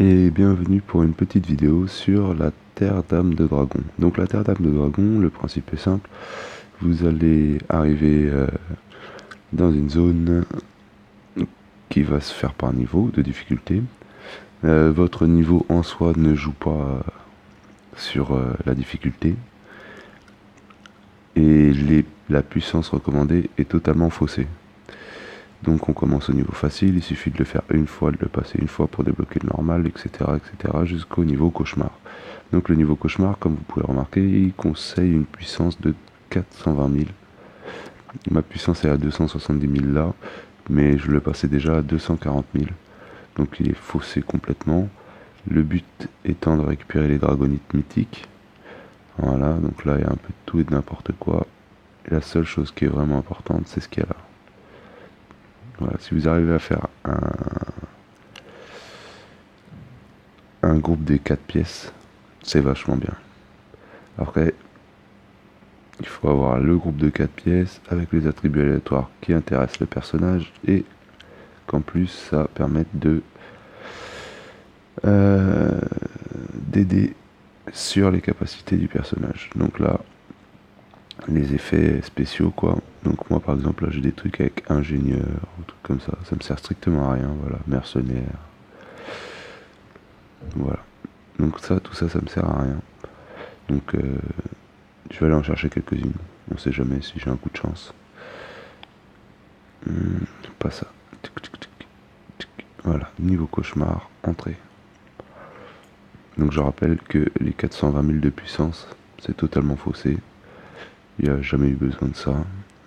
Et bienvenue pour une petite vidéo sur la Terre d'âme de dragon. Donc la Terre d'âme de dragon, le principe est simple. Vous allez arriver dans une zone qui va se faire par niveau de difficulté. Votre niveau en soi ne joue pas sur la difficulté. Et la puissance recommandée est totalement faussée. Donc on commence au niveau facile, il suffit de le faire une fois, de le passer une fois pour débloquer le normal, etc. jusqu'au niveau cauchemar. Donc le niveau cauchemar, comme vous pouvez remarquer, il conseille une puissance de 420 000. Ma puissance est à 270 000 là, mais je le passais déjà à 240 000. Donc il est faussé complètement. Le but étant de récupérer les dragonites mythiques. Voilà, donc là il y a un peu de tout et de n'importe quoi. Et la seule chose qui est vraiment importante, c'est ce qu'il y a là. Voilà, si vous arrivez à faire un groupe des 4 pièces, c'est vachement bien. Après, il faut avoir le groupe de 4 pièces avec les attributs aléatoires qui intéressent le personnage et qu'en plus ça permette de d'aider sur les capacités du personnage. Donc là, les effets spéciaux quoi. Donc moi par exemple là j'ai des trucs avec ingénieur ou trucs comme ça me sert strictement à rien, voilà, mercenaire. Voilà. Donc ça, tout ça, ça me sert à rien. Donc je vais aller en chercher quelques-unes. On sait jamais si j'ai un coup de chance. Pas ça. Voilà, niveau cauchemar, entrée. Donc je rappelle que les 420 000 de puissance, c'est totalement faussé. Il n'y a jamais eu besoin de ça.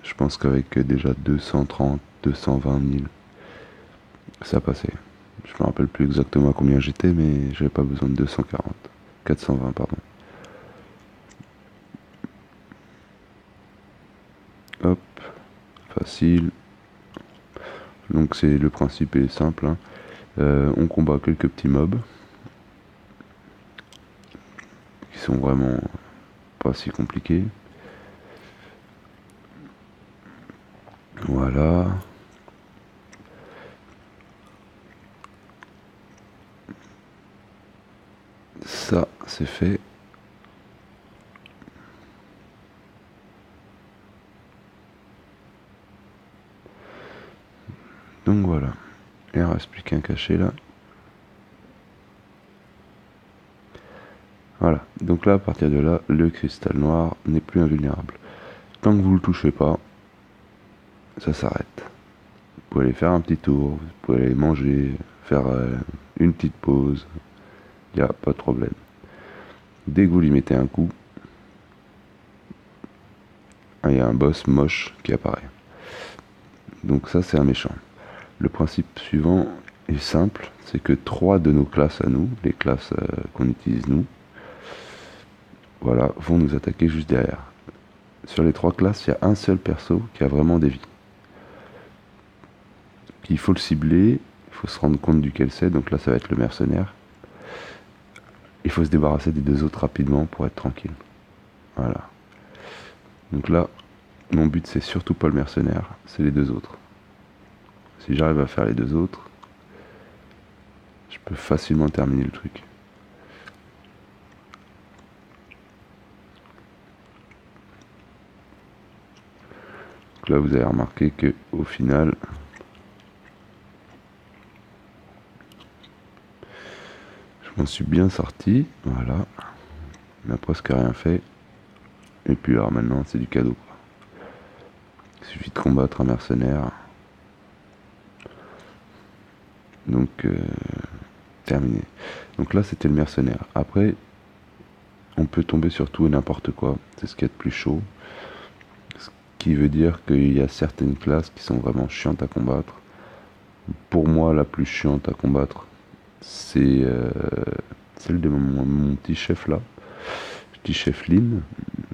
Je pense qu'avec déjà 230, 220 000, ça passait. Je me rappelle plus exactement à combien j'étais, mais j'avais pas besoin de 240. 420, pardon. Hop, facile. Donc c'est le principe est simple. Hein. On combat quelques petits mobs qui sont vraiment pas si compliqués. Voilà. Ça, c'est fait. Donc voilà. Il ne reste plus qu'un cachet là. Voilà. Donc là, à partir de là, le cristal noir n'est plus invulnérable. Tant que vous le touchez pas, ça s'arrête. Vous pouvez aller faire un petit tour, vous pouvez aller manger, faire une petite pause. Il n'y a pas de problème. Dès que vous lui mettez un coup, il y a un boss moche qui apparaît. Donc ça, c'est un méchant. Le principe suivant est simple, c'est que 3 de nos classes à nous, les classes qu'on utilise nous, voilà, vont nous attaquer juste derrière. Sur les 3 classes, il y a un seul perso qui a vraiment des vies. Il faut le cibler, il faut se rendre compte duquel c'est, donc là ça va être le mercenaire. Il faut se débarrasser des 2 autres rapidement pour être tranquille. Voilà. Donc là, mon but c'est surtout pas le mercenaire, c'est les 2 autres. Si j'arrive à faire les 2 autres, je peux facilement terminer le truc. Donc là vous avez remarqué que au final, je m'en suis bien sorti, voilà. On a presque rien fait. Et puis alors maintenant c'est du cadeau. Il suffit de combattre un mercenaire. Donc terminé. Donc là c'était le mercenaire. Après on peut tomber sur tout et n'importe quoi. C'est ce qu'il y a de plus chaud. Ce qui veut dire qu'il y a certaines classes qui sont vraiment chiantes à combattre. Pour moi la plus chiante à combattre c'est celle de mon petit chef là. Petit chef Lynn.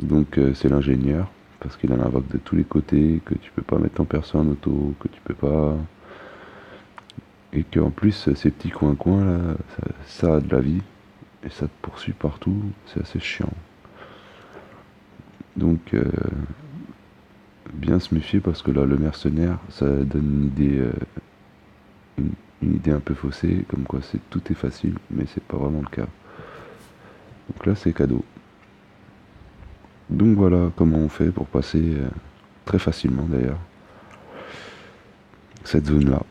Donc c'est l'ingénieur. Parce qu'il en invoque de tous les côtés, que tu peux pas mettre ton perso en auto, que tu peux pas. Et qu'en plus, ces petits coins-coins là, ça a de la vie. Et ça te poursuit partout, c'est assez chiant. Donc, bien se méfier parce que là, le mercenaire, ça donne une idée, une idée un peu faussée, comme quoi tout est facile, mais c'est pas vraiment le cas. Donc là, c'est cadeau. Donc voilà comment on fait pour passer, très facilement d'ailleurs, cette zone-là.